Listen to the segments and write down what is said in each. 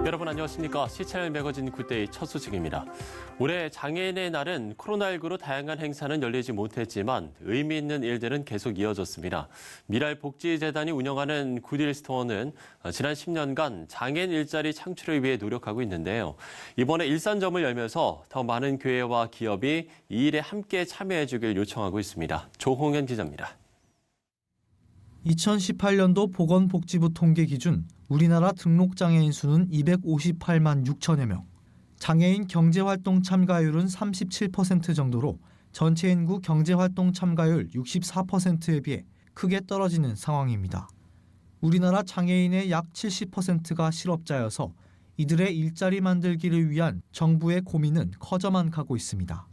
여러분 안녕하십니까? 시채널 매거진 굿데이 첫 소식입니다. 올해 장애인의 날은 코로나19로 다양한 행사는 열리지 못했지만 의미 있는 일들은 계속 이어졌습니다. 미랄복지재단이 운영하는 굿일 스토어는 지난 10년간 장애인 일자리 창출을 위해 노력하고 있는데요. 이번에 일산점을 열면서 더 많은 교회와 기업이 이 일에 함께 참여해 주길 요청하고 있습니다. 조홍현 기자입니다. 2018년도 보건복지부 통계 기준 우리나라 등록장애인 수는 258만 6천여 명. 장애인 경제활동 참가율은 37% 정도로 전체 인구 경제활동 참가율 64%에 비해 크게 떨어지는 상황입니다. 우리나라 장애인의 약 70%가 실업자여서 이들의 일자리 만들기를 위한 정부의 고민은 커져만 가고 있습니다.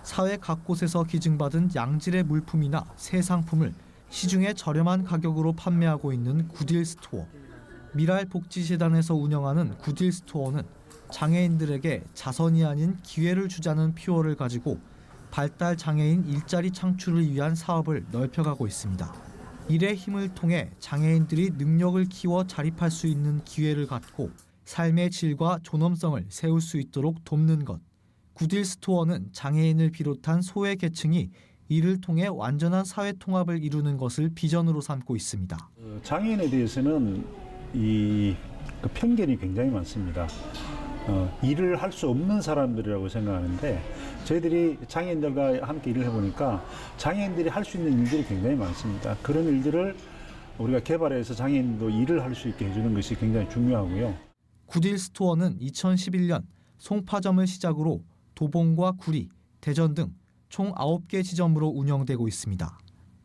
사회 각곳에서 기증받은 양질의 물품이나 새 상품을 시중에 저렴한 가격으로 판매하고 있는 굿일 스토어. 미랄복지재단에서 운영하는 굿일 스토어는 장애인들에게 자선이 아닌 기회를 주자는 피워를 가지고 발달 장애인 일자리 창출을 위한 사업을 넓혀가고 있습니다. 일의 힘을 통해 장애인들이 능력을 키워 자립할 수 있는 기회를 갖고 삶의 질과 존엄성을 세울 수 있도록 돕는 것. 굿일 스토어는 장애인을 비롯한 소외 계층이 이를 통해 완전한 사회 통합을 이루는 것을 비전으로 삼고 있습니다. 장애인에 대해서는 편견이 굉장히 많습니다. 일을 할 수 없는 사람들이라고 생각하는데 저희들이 장애인들과 함께 일을 해보니까 장애인들이 할 수 있는 일들이 굉장히 많습니다. 그런 일들을 우리가 개발해서 장애인도 일을 할 수 있게 해주는 것이 굉장히 중요하고요. 굿일 스토어는 2011년 송파점을 시작으로 도봉과 구리, 대전 등 총 9개 지점으로 운영되고 있습니다.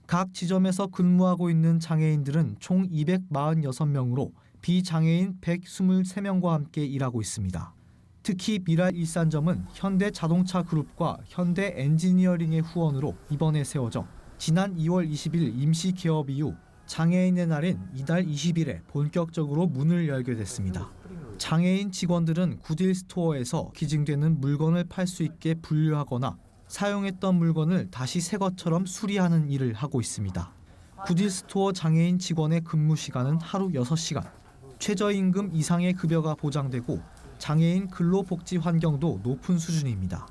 각 지점에서 근무하고 있는 장애인들은 총 246명으로 비장애인 123명과 함께 일하고 있습니다. 특히 미랄 일산점은 현대자동차 그룹과 현대엔지니어링의 후원으로 이번에 세워져 지난 2월 20일 임시 개업 이후 장애인의 날인 이달 20일에 본격적으로 문을 열게 됐습니다. 장애인 직원들은 굿일 스토어에서 기증되는 물건을 팔 수 있게 분류하거나 사용했던 물건을 다시 새 것처럼 수리하는 일을 하고 있습니다. 굿일 스토어 장애인 직원의 근무 시간은 하루 6시간, 최저임금 이상의 급여가 보장되고 장애인 근로복지 환경도 높은 수준입니다.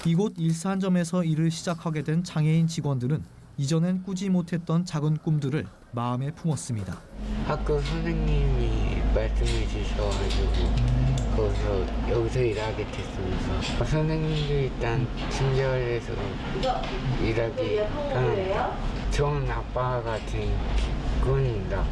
이곳 일산점에서 일을 시작하게 된 장애인 직원들은 이전엔 꾸지 못했던 작은 꿈들을 마음에 품었습니다. 학교 선생님이 말씀해 주셔가지고 여기서 일하게 됐습니다. 선생님도 일단 친절해서 일하기 편합니다. 좋은 아빠 같은 분입니다.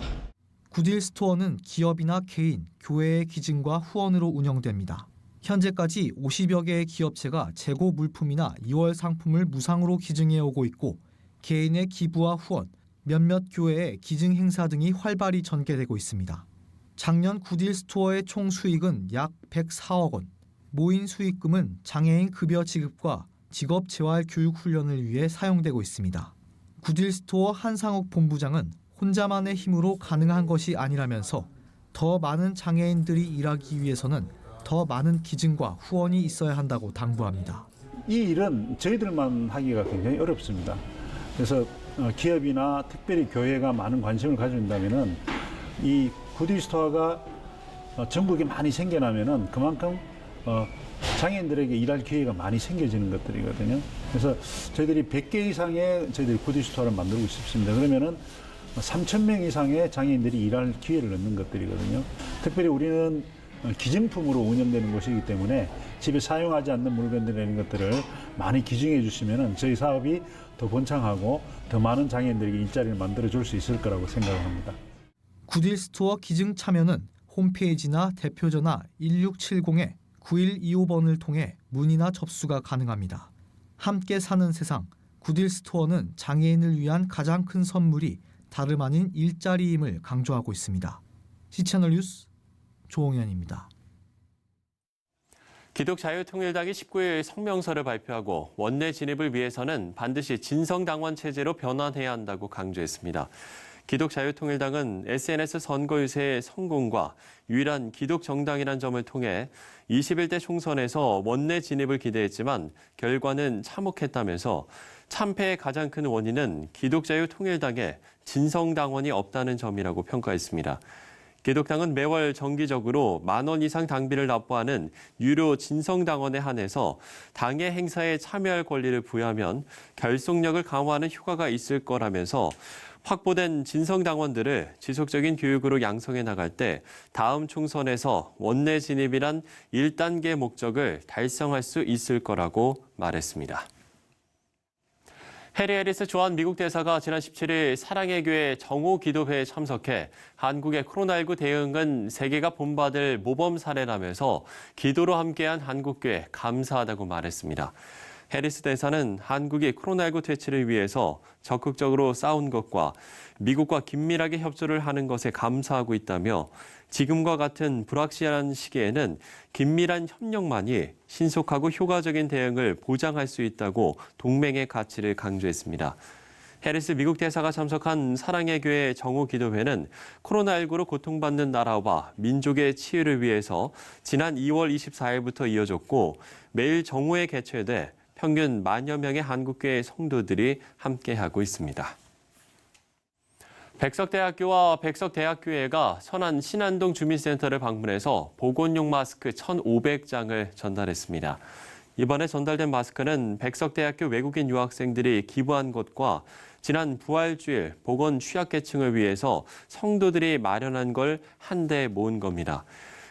굿일 스토어는 기업이나 개인, 교회의 기증과 후원으로 운영됩니다. 현재까지 50여 개의 기업체가 재고 물품이나 2월 상품을 무상으로 기증해 오고 있고 개인의 기부와 후원, 몇몇 교회의 기증 행사 등이 활발히 전개되고 있습니다. 작년 굿일 스토어의 총 수익은 약 104억 원, 모인 수익금은 장애인 급여 지급과 직업 재활 교육 훈련을 위해 사용되고 있습니다. 굿일 스토어 한상욱 본부장은 혼자만의 힘으로 가능한 것이 아니라면서 더 많은 장애인들이 일하기 위해서는 더 많은 기증과 후원이 있어야 한다고 당부합니다. 이 일은 저희들만 하기가 굉장히 어렵습니다. 그래서 기업이나 특별히 교회가 많은 관심을 가진다면은 이 굿일 스토어가 전국에 많이 생겨나면은 그만큼 장애인들에게 일할 기회가 많이 생겨지는 것들이거든요. 그래서 저희들이 100개 이상의 저희들이 굿일 스토어를 만들고 싶습니다. 그러면은 3,000명 이상의 장애인들이 일할 기회를 얻는 것들이거든요. 특별히 우리는 기증품으로 운영되는 곳이기 때문에 집에 사용하지 않는 물건들이라는 것들을 많이 기증해 주시면 저희 사업이 더 번창하고 더 많은 장애인들에게 일자리를 만들어 줄 수 있을 거라고 생각합니다. 굿일 스토어 기증 참여는 홈페이지나 대표전화 1670-9125번을 통해 문의나 접수가 가능합니다. 함께 사는 세상, 굿일 스토어는 장애인을 위한 가장 큰 선물이 다름 아닌 일자리임을 강조하고 있습니다. 시채널 뉴스 조홍현입니다. 기독자유통일당이 19일 성명서를 발표하고 원내 진입을 위해서는 반드시 진성당원 체제로 변환해야 한다고 강조했습니다. 기독자유통일당은 SNS 선거 유세의 성공과 유일한 기독정당이란 점을 통해 21대 총선에서 원내 진입을 기대했지만 결과는 참혹했다면서 참패의 가장 큰 원인은 기독자유통일당에 진성당원이 없다는 점이라고 평가했습니다. 기독당은 매월 정기적으로 10,000원 이상 당비를 납부하는 유료 진성당원에 한해서 당의 행사에 참여할 권리를 부여하면 결속력을 강화하는 효과가 있을 거라면서 확보된 진성당원들을 지속적인 교육으로 양성해 나갈 때 다음 총선에서 원내 진입이란 1단계 목적을 달성할 수 있을 거라고 말했습니다. 해리 해리스 주한 미국 대사가 지난 17일 사랑의 교회 정오 기도회에 참석해 한국의 코로나19 대응은 세계가 본받을 모범 사례라면서 기도로 함께한 한국교회 감사하다고 말했습니다. 해리스 대사는 한국이 코로나19 퇴치를 위해서 적극적으로 싸운 것과 미국과 긴밀하게 협조를 하는 것에 감사하고 있다며 지금과 같은 불확실한 시기에는 긴밀한 협력만이 신속하고 효과적인 대응을 보장할 수 있다고 동맹의 가치를 강조했습니다. 해리스 미국 대사가 참석한 사랑의 교회 정오 기도회는 코로나19로 고통받는 나라와 민족의 치유를 위해서 지난 2월 24일부터 이어졌고 매일 정오에 개최돼 평균 10,000여 명의 한국교회 성도들이 함께하고 있습니다. 백석대학교와 백석대학교회가 천안 신안동 주민센터를 방문해서 보건용 마스크 1,500장을 전달했습니다. 이번에 전달된 마스크는 백석대학교 외국인 유학생들이 기부한 것과 지난 부활주일 보건 취약계층을 위해서 성도들이 마련한 걸 한데 모은 겁니다.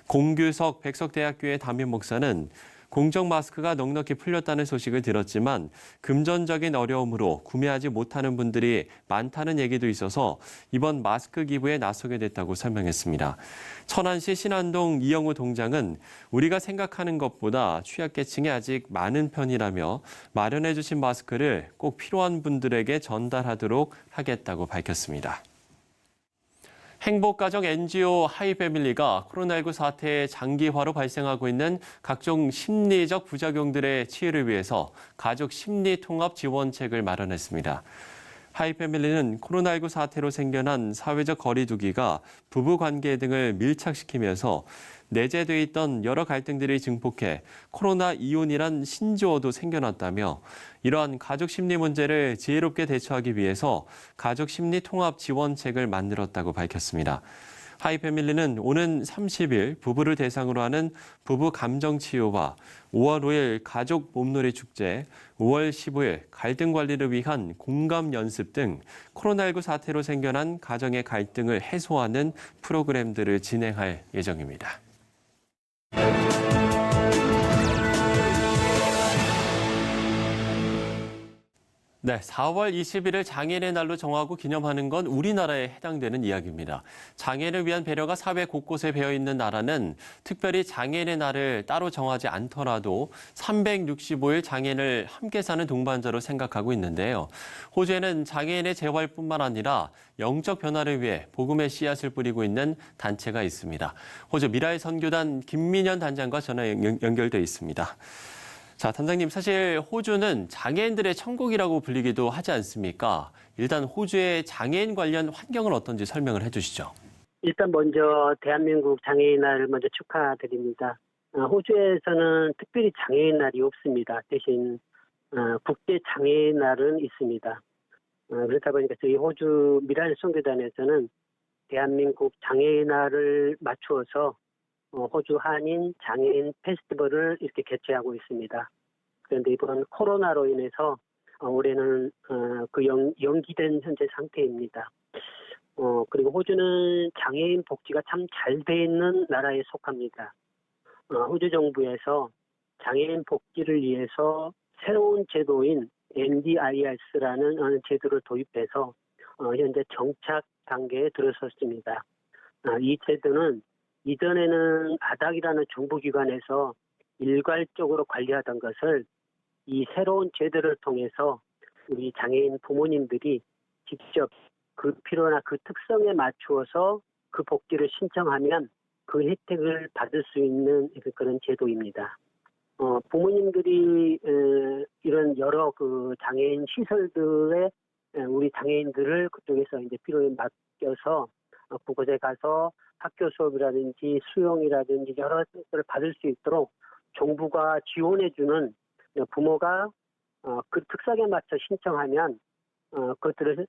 공규석 백석대학교의 담임 목사는 공적 마스크가 넉넉히 풀렸다는 소식을 들었지만 금전적인 어려움으로 구매하지 못하는 분들이 많다는 얘기도 있어서 이번 마스크 기부에 나서게 됐다고 설명했습니다. 천안시 신안동 이영우 동장은 우리가 생각하는 것보다 취약계층이 아직 많은 편이라며 마련해 주신 마스크를 꼭 필요한 분들에게 전달하도록 하겠다고 밝혔습니다. 행복가정 NGO 하이패밀리가 코로나19 사태의 장기화로 발생하고 있는 각종 심리적 부작용들의 치유를 위해서 가족 심리 통합 지원책을 마련했습니다. 하이패밀리는 코로나19 사태로 생겨난 사회적 거리두기가 부부관계 등을 밀착시키면서 내재돼 있던 여러 갈등들이 증폭해 코로나 이혼이란 신조어도 생겨났다며 이러한 가족 심리 문제를 지혜롭게 대처하기 위해서 가족 심리 통합 지원책을 만들었다고 밝혔습니다. 하이패밀리는 오는 30일 부부를 대상으로 하는 부부 감정 치유와 5월 5일 가족 몸놀이 축제, 5월 15일 갈등 관리를 위한 공감 연습 등 코로나19 사태로 생겨난 가정의 갈등을 해소하는 프로그램들을 진행할 예정입니다. 네, 4월 21일 장애인의 날로 정하고 기념하는 건 우리나라에 해당되는 이야기입니다. 장애인을 위한 배려가 사회 곳곳에 배어있는 나라는 특별히 장애인의 날을 따로 정하지 않더라도 365일 장애인을 함께 사는 동반자로 생각하고 있는데요. 호주에는 장애인의 재활뿐만 아니라 영적 변화를 위해 복음의 씨앗을 뿌리고 있는 단체가 있습니다. 호주 미라의 선교단 김민현 단장과 전화 연결돼 있습니다. 자, 단장님, 사실 호주는 장애인들의 천국이라고 불리기도 하지 않습니까? 일단 호주의 장애인 관련 환경은 어떤지 설명을 해주시죠. 일단 먼저 대한민국 장애인 날을 먼저 축하드립니다. 호주에서는 특별히 장애인 날이 없습니다. 대신 국제 장애인 날은 있습니다. 그렇다 보니까 저희 호주 미랄 선교단에서는 대한민국 장애인 날을 맞추어서 호주 한인 장애인 페스티벌을 이렇게 개최하고 있습니다. 그런데 이번 코로나로 인해서 올해는 연기된 현재 상태입니다. 그리고 호주는 장애인 복지가 참 잘 돼 있는 나라에 속합니다. 호주 정부에서 장애인 복지를 위해서 새로운 제도인 NDIS라는 제도를 도입해서 현재 정착 단계에 들어섰습니다. 이 제도는 이전에는 아닥이라는 정부기관에서 일괄적으로 관리하던 것을 이 새로운 제도를 통해서 우리 장애인 부모님들이 직접 그 필요나 그 특성에 맞추어서 그 복지를 신청하면 그 혜택을 받을 수 있는 그런 제도입니다. 부모님들이 이런 여러 그 장애인 시설들에 우리 장애인들을 그쪽에서 이제 필요에 맡겨서 그곳에 가서 학교 수업이라든지 수영이라든지 여러 것들을 받을 수 있도록 정부가 지원해주는 부모가 그 특성에 맞춰 신청하면 그것들을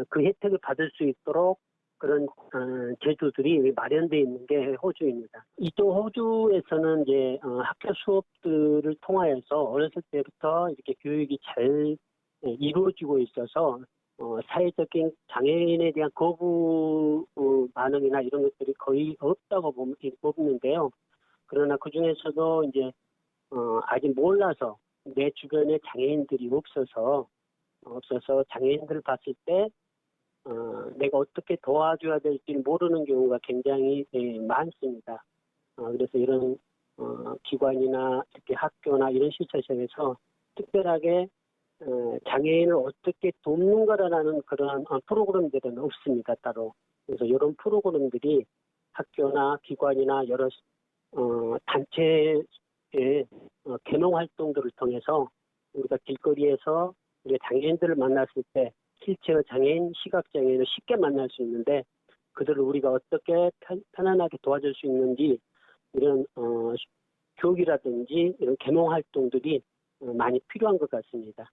그 혜택을 받을 수 있도록 그런 제도들이 마련되어 있는 게 호주입니다. 이쪽 호주에서는 이제 학교 수업들을 통하여서 어렸을 때부터 이렇게 교육이 잘 이루어지고 있어서 사회적인 장애인에 대한 거부 반응이나 이런 것들이 거의 없다고 보는데요. 그러나 그 중에서도 이제 아직 몰라서 내 주변에 장애인들이 없어서 장애인들을 봤을 때 내가 어떻게 도와줘야 될지 모르는 경우가 굉장히 많습니다. 그래서 이런 기관이나 이렇게 학교나 이런 시설에서 특별하게 장애인을 어떻게 돕는가라는 그런 프로그램들은 없습니다, 따로. 그래서 이런 프로그램들이 학교나 기관이나 여러 단체의 개농 활동들을 통해서 우리가 길거리에서 우리가 장애인들을 만났을 때 실체의 장애인, 시각장애인을 쉽게 만날 수 있는데 그들을 우리가 어떻게 편안하게 도와줄 수 있는지 이런 교육이라든지 이런 개농 활동들이 많이 필요한 것 같습니다.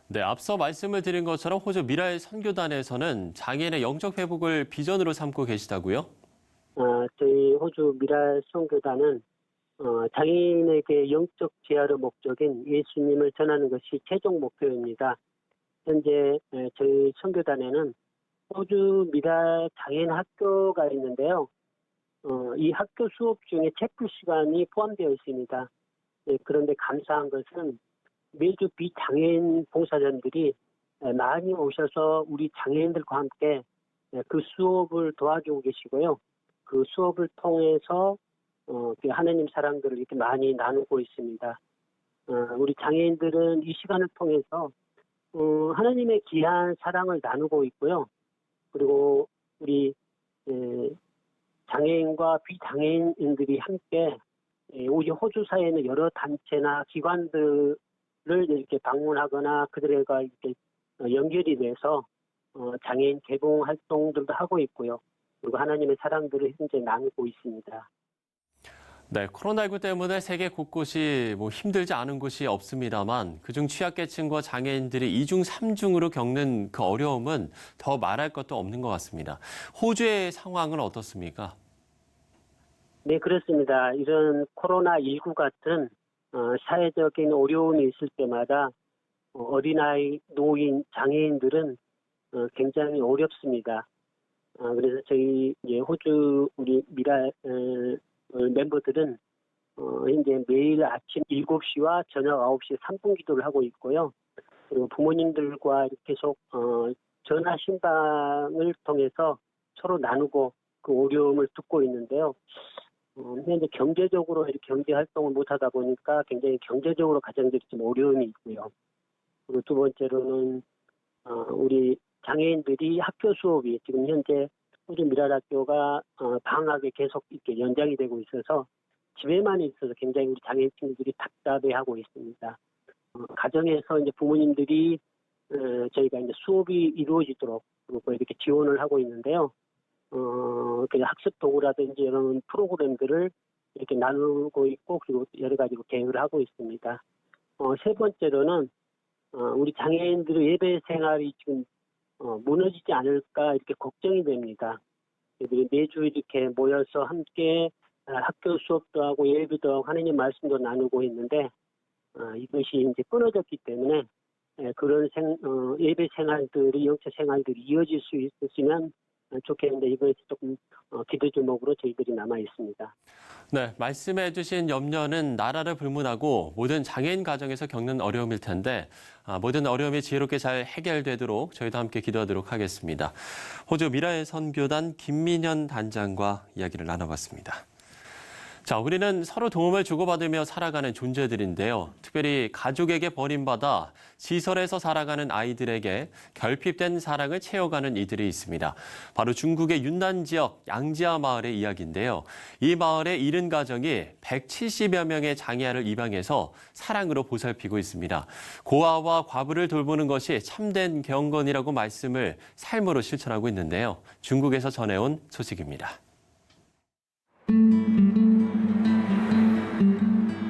네, 앞서 말씀을 드린 것처럼 호주 미라의 선교단에서는 장애인의 영적 회복을 비전으로 삼고 계시다고요? 저희 호주 미라 선교단은 장애인에게 영적 재활의 목적인 예수님을 전하는 것이 최종 목표입니다. 현재 저희 선교단에는 호주 미라 장애인 학교가 있는데요. 이 학교 수업 중에 체프 시간이 포함되어 있습니다. 그런데 감사한 것은 매주 비장애인 봉사자들이 많이 오셔서 우리 장애인들과 함께 그 수업을 도와주고 계시고요. 그 수업을 통해서 하나님 사랑들을 이렇게 많이 나누고 있습니다. 우리 장애인들은 이 시간을 통해서 하나님의 귀한 사랑을 나누고 있고요. 그리고 우리 장애인과 비장애인들이 함께 우리 호주 사회에 있는 여러 단체나 기관들을 이렇게 방문하거나 그들과 이렇게 연결이 돼서 장애인 개봉 활동들도 하고 있고요. 그리고 하나님의 사랑들을 현재 나누고 있습니다. 네, 코로나19 때문에 세계 곳곳이 힘들지 않은 곳이 없습니다만 그중 취약계층과 장애인들이 2중, 3중으로 겪는 그 어려움은 더 말할 것도 없는 것 같습니다. 호주의 상황은 어떻습니까? 네, 그렇습니다. 이런 코로나19 같은 사회적인 어려움이 있을 때마다 어린아이, 노인, 장애인들은 굉장히 어렵습니다. 그래서 저희 호주 우리 미라 멤버들은 현재 매일 아침 7시와 저녁 9시에 3분 기도를 하고 있고요. 그리고 부모님들과 계속 전화 신방을 통해서 서로 나누고 그 어려움을 듣고 있는데요. 현재 경제적으로 이렇게 경제 활동을 못하다 보니까 굉장히 경제적으로 가정들이 좀 어려움이 있고요. 그리고 두 번째로는 우리 장애인들이 학교 수업이 지금 현재 호주 미랄학교가 방학에 계속 이렇게 연장이 되고 있어서 집에만 있어서 굉장히 우리 장애인 친구들이 답답해하고 있습니다. 가정에서 이제 부모님들이 저희가 이제 수업이 이루어지도록 그리고 이렇게 지원을 하고 있는데요. 그 학습 도구라든지 이런 프로그램들을 이렇게 나누고 있고 그리고 여러 가지로 계획을 하고 있습니다. 세 번째로는 우리 장애인들의 예배 생활이 지금 무너지지 않을까 이렇게 걱정이 됩니다. 매주 이렇게 모여서 함께 학교 수업도 하고 예배도 하고 하나님 말씀도 나누고 있는데 이것이 이제 끊어졌기 때문에 그런 예배 생활들이 영적 생활들이 이어질 수 있으면 좋겠는데 이것이 조금 기도 제목으로 저희들이 남아 있습니다. 네, 말씀해 주신 염려는 나라를 불문하고 모든 장애인 가정에서 겪는 어려움일 텐데 모든 어려움이 지혜롭게 잘 해결되도록 저희도 함께 기도하도록 하겠습니다. 호주 미라의 선교단 김민현 단장과 이야기를 나눠봤습니다. 자, 우리는 서로 도움을 주고받으며 살아가는 존재들인데요. 특별히 가족에게 버림받아 시설에서 살아가는 아이들에게 결핍된 사랑을 채워가는 이들이 있습니다. 바로 중국의 윤난 지역 양지아 마을의 이야기인데요. 이 마을의 70가정이 170여 명의 장애아를 입양해서 사랑으로 보살피고 있습니다. 고아와 과부를 돌보는 것이 참된 경건이라고 말씀을 삶으로 실천하고 있는데요. 중국에서 전해온 소식입니다.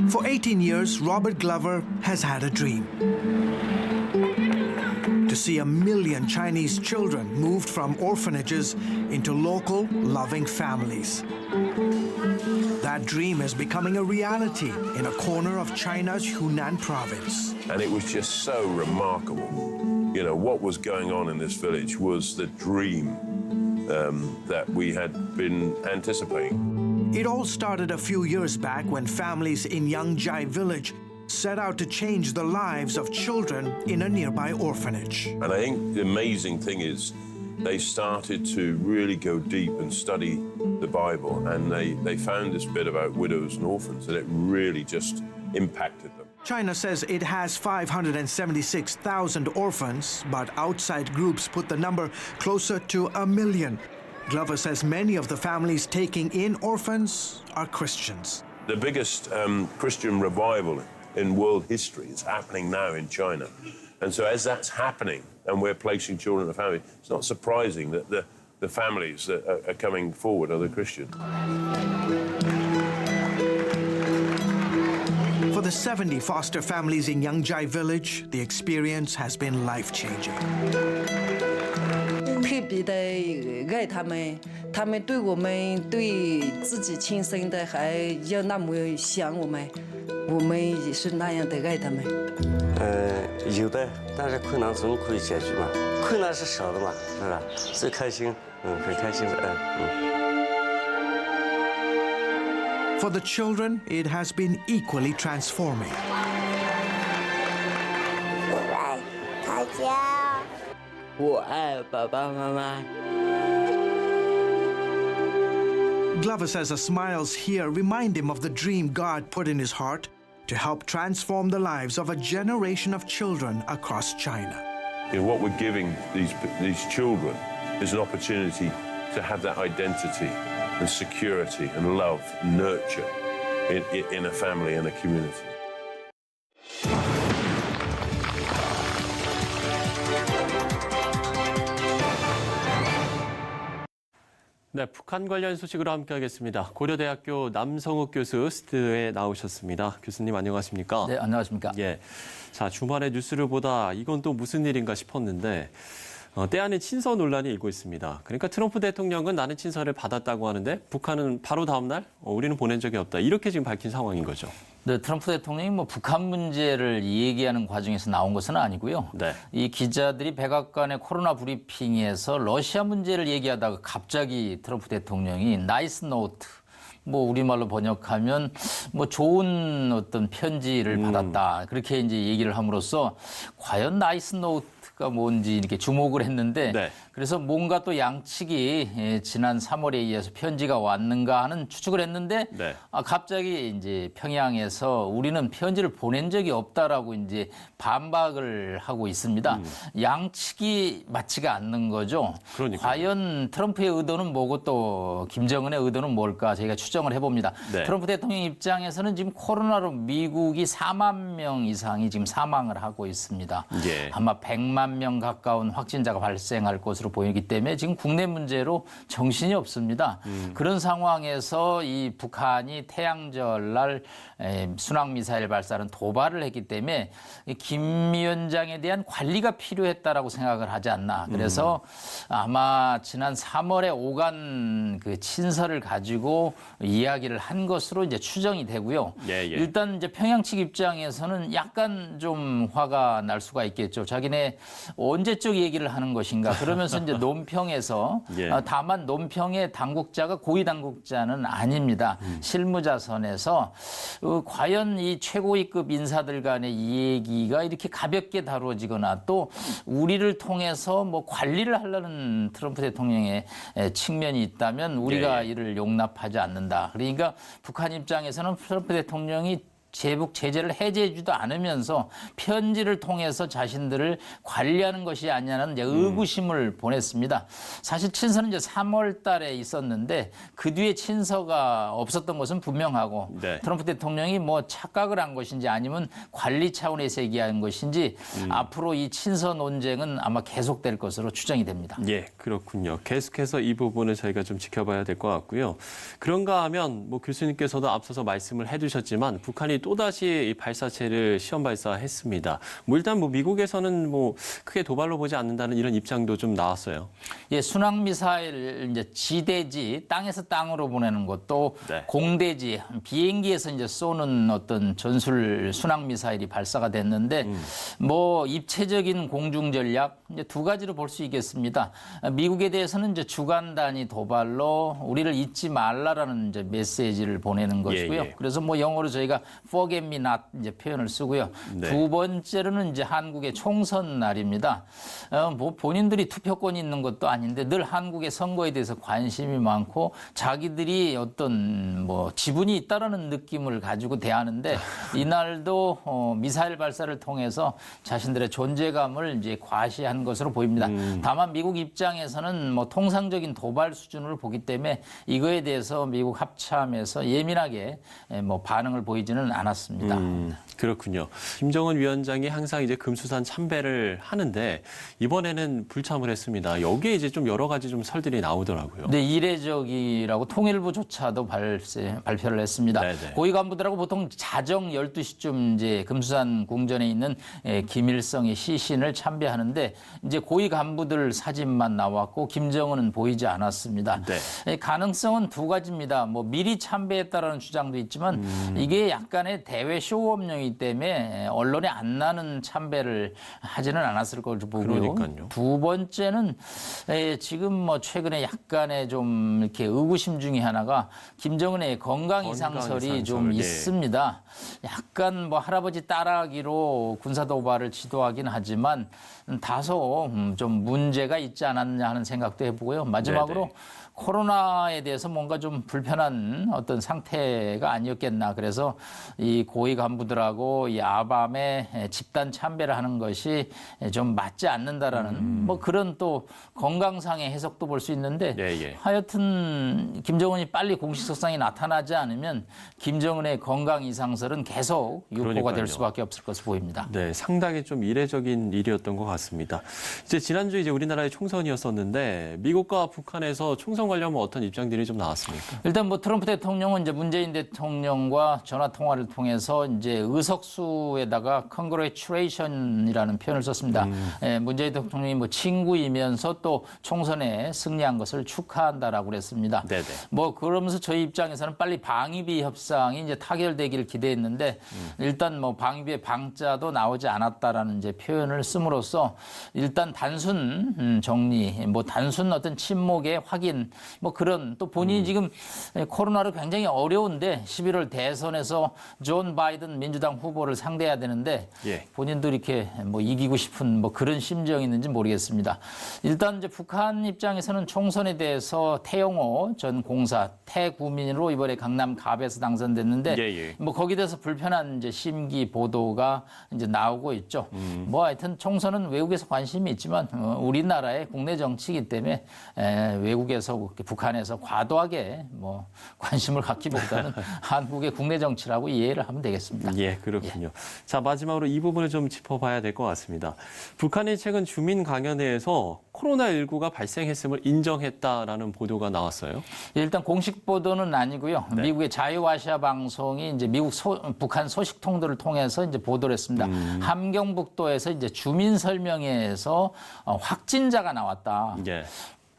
For 18 years, Robert Glover has had a dream. to see 1 million Chinese children moved from orphanages into local, loving families. That dream is becoming a reality in a corner of China's Hunan province. And it was just so remarkable. You know, what was going on in this village was the dream that we had been anticipating. It all started a few years back when families in Yangjai village set out to change the lives of children in a nearby orphanage. And I think the amazing thing is they started to really go deep and study the Bible, and they found this bit about widows and orphans, and it really just impacted them. China says it has 576,000 orphans, but outside groups put the number closer to 1 million. Glover says many of the families taking in orphans are Christians. The biggest Christian revival in world history is happening now in China. And so as that's happening and we're placing children in the family, it's not surprising that the families that are coming forward are the Christian. For the 70 foster families in Yangjai village, the experience has been life-changing. 特别的爱他们，他们对我们对自己亲生的还要那么想我们也是那样的爱他们。有的，但是困难总可以解决嘛，困难是少的嘛，是吧？最开心，很开心的，For the children, it has been equally transforming. 我爱爸爸妈妈。 Glover says the smiles here remind him of the dream God put in his heart to help transform the lives of a generation of children across China. You know, what we're giving these children is an opportunity to have that identity and security and love, and nurture in a family and a community. 네, 북한 관련 소식으로 함께하겠습니다. 고려대학교 남성욱 교수 스튜디오에 나오셨습니다. 교수님 안녕하십니까? 네, 안녕하십니까? 예, 자 주말에 뉴스를 보다 이건 또 무슨 일인가 싶었는데 때 아닌 친서 논란이 일고 있습니다. 그러니까 트럼프 대통령은 나는 친서를 받았다고 하는데 북한은 바로 다음 날 우리는 보낸 적이 없다. 이렇게 지금 밝힌 상황인 거죠. 네, 트럼프 대통령이 뭐 북한 문제를 얘기하는 과정에서 나온 것은 아니고요. 네. 이 기자들이 백악관의 코로나 브리핑에서 러시아 문제를 얘기하다가 갑자기 트럼프 대통령이 나이스 노트, 뭐 우리말로 번역하면 뭐 좋은 어떤 편지를 받았다. 그렇게 이제 얘기를 함으로써 과연 나이스 노트가 뭔지 이렇게 주목을 했는데 네. 그래서 뭔가 또 양측이 지난 3월에 의해서 편지가 왔는가 하는 추측을 했는데 네. 갑자기 이제 평양에서 우리는 편지를 보낸 적이 없다라고 이제 반박을 하고 있습니다. 양측이 맞지가 않는 거죠. 그러니까요. 과연 트럼프의 의도는 뭐고 또 김정은의 의도는 뭘까 저희가 추정을 해봅니다. 네. 트럼프 대통령 입장에서는 지금 코로나로 미국이 4만 명 이상이 지금 사망을 하고 있습니다. 예. 아마 100만 명 가까운 확진자가 발생할 것으로 보이기 때문에 지금 국내 문제로 정신이 없습니다. 그런 상황에서 이 북한이 태양절 날 순항미사일 발사는 도발을 했기 때문에 김 위원장에 대한 관리가 필요했다라고 생각을 하지 않나. 그래서 아마 지난 3월에 오간 그 친서를 가지고 이야기를 한 것으로 이제 추정이 되고요. 예. 일단 이제 평양 측 입장에서는 약간 좀 화가 날 수가 있겠죠. 자기네 언제적 얘기를 하는 것인가. 그러면서 이제 논평에서 예. 다만 논평의 당국자가 고위 당국자는 아닙니다. 실무자선에서 과연 이 최고위급 인사들 간의 이 얘기가 이렇게 가볍게 다루어지거나 또 우리를 통해서 뭐 관리를 하려는 트럼프 대통령의 측면이 있다면 우리가 이를 용납하지 않는다. 그러니까 북한 입장에서는 트럼프 대통령이 제북 제재를 해제해주지도 않으면서 편지를 통해서 자신들을 관리하는 것이 아니냐는 이제 의구심을 보냈습니다. 사실 친서는 이제 3월 달에 있었는데 그 뒤에 친서가 없었던 것은 분명하고 네. 트럼프 대통령이 뭐 착각을 한 것인지 아니면 관리 차원에서 얘기한 것인지 앞으로 이 친서 논쟁은 아마 계속될 것으로 추정이 됩니다. 예, 그렇군요. 계속해서 이 부분을 저희가 좀 지켜봐야 될 것 같고요. 그런가 하면 뭐 교수님께서도 앞서서 말씀을 해주셨지만 북한이 북한이 또다시 이 발사체를 시험 발사했습니다. 일단 미국에서는 크게 도발로 보지 않는다는 이런 입장도 좀 나왔어요. 예, 순항 미사일 이제 지대지 땅에서 땅으로 보내는 것도 네. 공대지 비행기에서 이제 쏘는 어떤 전술 순항 미사일이 발사가 됐는데 입체적인 공중 전략 이제 두 가지로 볼 수 있겠습니다. 미국에 대해서는 이제 주간 단위 도발로 우리를 잊지 말라라는 이제 메시지를 보내는 것이고요. 예. 그래서 영어로 저희가 forget me not 이제 표현을 쓰고요. 네. 두 번째로는 이제 한국의 총선 날입니다. 본인들이 투표권이 있는 것도 아닌데 늘 한국의 선거에 대해서 관심이 많고 자기들이 어떤 지분이 있다라는 느낌을 가지고 대하는데 이날도 미사일 발사를 통해서 자신들의 존재감을 이제 과시한 것으로 보입니다. 다만 미국 입장에서는 통상적인 도발 수준으로 보기 때문에 이거에 대해서 미국 합참에서 예민하게 반응을 보이지는 않았습니다. 그렇군요. 김정은 위원장이 항상 이제 금수산 참배를 하는데 이번에는 불참을 했습니다. 여기에 이제 좀 여러 가지 좀 설들이 나오더라고요. 네, 이례적이라고 통일부조차도 발표를 했습니다. 네네. 고위 간부들하고 보통 자정 12시쯤 이제 금수산 궁전에 있는 김일성의 시신을 참배하는데 이제 고위 간부들 사진만 나왔고 김정은은 보이지 않았습니다. 네. 가능성은 두 가지입니다. 미리 참배했다라는 주장도 있지만 이게 약간의 대외 쇼업용이기 때문에 언론에 안 나는 참배를 하지는 않았을 걸로 보고요. 그러니까요. 두 번째는 지금 최근에 약간의 좀 이렇게 의구심 중에 하나가 김정은의 건강 이상설이 좀 예. 있습니다. 약간 할아버지 따라하기로 군사 도발을 지도하긴 하지만 다소 좀 문제가 있지 않았냐 하는 생각도 해보고요. 마지막으로 네네. 코로나에 대해서 뭔가 좀 불편한 어떤 상태가 아니었겠나. 그래서 이 고위 간부들하고 이 아밤에 집단 참배를 하는 것이 좀 맞지 않는다라는 그런 또 건강상의 해석도 볼 수 있는데 예. 하여튼 김정은이 빨리 공식 석상에 나타나지 않으면 김정은의 건강 이상설은 계속 유포가 그러니까요. 될 수밖에 없을 것으로 보입니다. 네, 상당히 좀 이례적인 일이었던 것 같습니다. 이제 지난주 이제 우리나라의 총선이었었는데 미국과 북한에서 총선 관련한 어떤 입장들이 좀 나왔습니까? 일단 트럼프 대통령은 이제 문재인 대통령과 전화 통화를 통해서 이제 의석수에다가 congratulation이라는 표현을 썼습니다. 문재인 대통령이 친구이면서 또 총선에 승리한 것을 축하한다라고 그랬습니다. 네네. 그러면서 저희 입장에서는 빨리 방위비 협상이 이제 타결되기를 기대했는데 일단 방위비의 방자도 나오지 않았다라는 이제 표현을 씀으로써 일단 단순 정리, 단순 어떤 침묵의 확인, 그런 또 본인이 지금 코로나로 굉장히 어려운데 11월 대선에서 존 바이든 민주당 후보를 상대해야 되는데 예. 본인도 이렇게 이기고 싶은 그런 심정이 있는지 모르겠습니다. 일단 이제 북한 입장에서는 총선에 대해서 태영호 전 공사 태구민으로 이번에 강남 갑에서 당선됐는데 예. 거기에 대해서 불편한 이제 심기 보도가 이제 나오고 있죠. 하여튼 총선은 외국에서 관심이 있지만 우리나라의 국내 정치이기 때문에 외국에서 북한에서 과도하게 관심을 갖기보다는 한국의 국내 정치라고 이해를 하면 되겠습니다. 예, 그렇군요. 자, 마지막으로 이 부분을 좀 짚어봐야 될 것 같습니다. 북한이 최근 주민 강연회에서 코로나19가 발생했음을 인정했다라는 보도가 나왔어요. 일단 공식 보도는 아니고요. 네. 미국의 자유아시아 방송이 이제 북한 소식통들을 통해서 이제 보도를 했습니다. 함경북도에서 이제 주민 설명회에서 확진자가 나왔다. 예.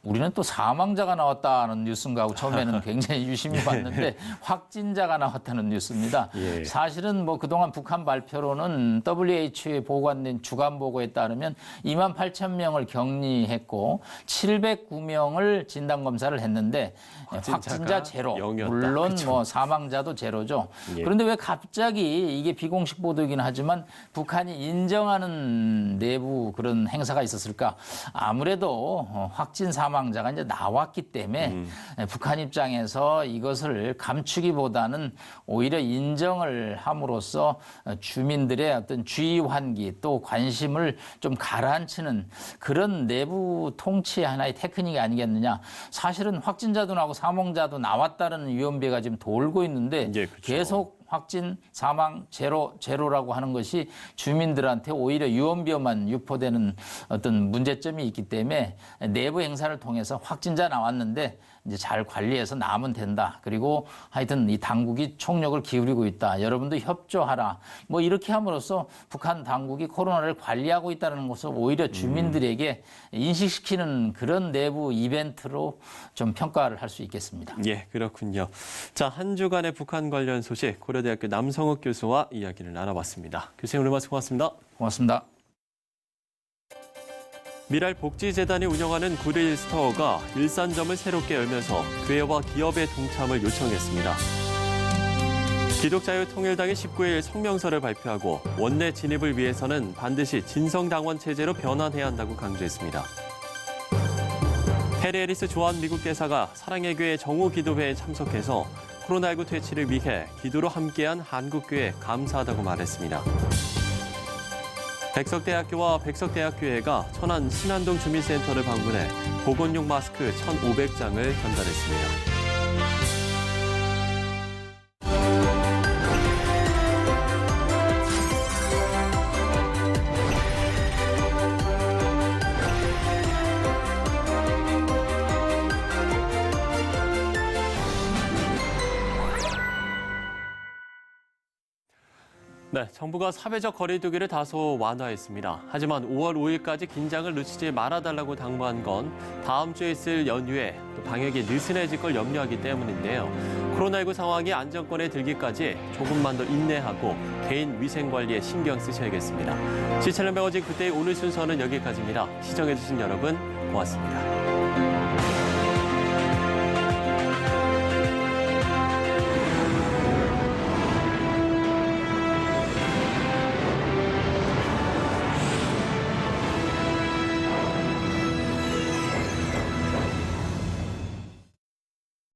우리는 또 사망자가 나왔다는 뉴스인가 하고 처음에는 굉장히 유심히 봤는데 확진자가 나왔다는 뉴스입니다. 예. 사실은 그동안 북한 발표로는 WHO에 보고된 주간 보고에 따르면 28,000명을 격리했고 709명을 진단검사를 했는데 확진자 제로. 0이었다. 물론 그쵸. 사망자도 제로죠. 예. 그런데 왜 갑자기 이게 비공식 보도이긴 하지만 북한이 인정하는 내부 그런 행사가 있었을까? 아무래도 확진 사망자가 이제 나왔기 때문에 북한 입장에서 이것을 감추기보다는 오히려 인정을 함으로써 주민들의 어떤 주의 환기 또 관심을 좀 가라앉히는 그런 내부 통치의 하나의 테크닉이 아니겠느냐. 사실은 확진자도 나오고 사망자도 나왔다는 위험비가 지금 돌고 있는데 예, 그렇죠. 계속 확진, 사망, 제로라고 하는 것이 주민들한테 오히려 유언비어만 유포되는 어떤 문제점이 있기 때문에 내부 행사를 통해서 확진자 나왔는데 이제 잘 관리해서 나으면 된다. 그리고 하여튼 이 당국이 총력을 기울이고 있다. 여러분도 협조하라. 뭐 이렇게 함으로써 북한 당국이 코로나를 관리하고 있다는 것을 오히려 주민들에게 인식시키는 그런 내부 이벤트로 좀 평가를 할 수 있겠습니다. 예, 그렇군요. 자, 한 주간의 북한 관련 소식 고려대학교 남성욱 교수와 이야기를 나눠봤습니다. 교수님 오늘 말씀 고맙습니다. 고맙습니다. 미랄복지재단이 운영하는 구릴 스토어가 일산점을 새롭게 열면서 교회와 기업의 동참을 요청했습니다. 기독자유통일당이 19일 성명서를 발표하고 원내 진입을 위해서는 반드시 진성당원 체제로 변환해야 한다고 강조했습니다. 해리 해리스 조한 미국 대사가 사랑의 교회 정오기도회에 참석해서 코로나19 퇴치를 위해 기도로 함께한 한국교회 감사하다고 말했습니다. 백석대학교와 백석대학교회가 천안 신안동 주민센터를 방문해 보건용 마스크 1,500장을 전달했습니다. 네, 정부가 사회적 거리두기를 다소 완화했습니다. 하지만 5월 5일까지 긴장을 늦추지 말아달라고 당부한 건 다음 주에 있을 연휴에 또 방역이 느슨해질 걸 염려하기 때문인데요. 코로나19 상황이 안정권에 들기까지 조금만 더 인내하고 개인 위생 관리에 신경 쓰셔야겠습니다. 시청자 매거진 그때의 오늘 순서는 여기까지입니다. 시청해주신 여러분 고맙습니다.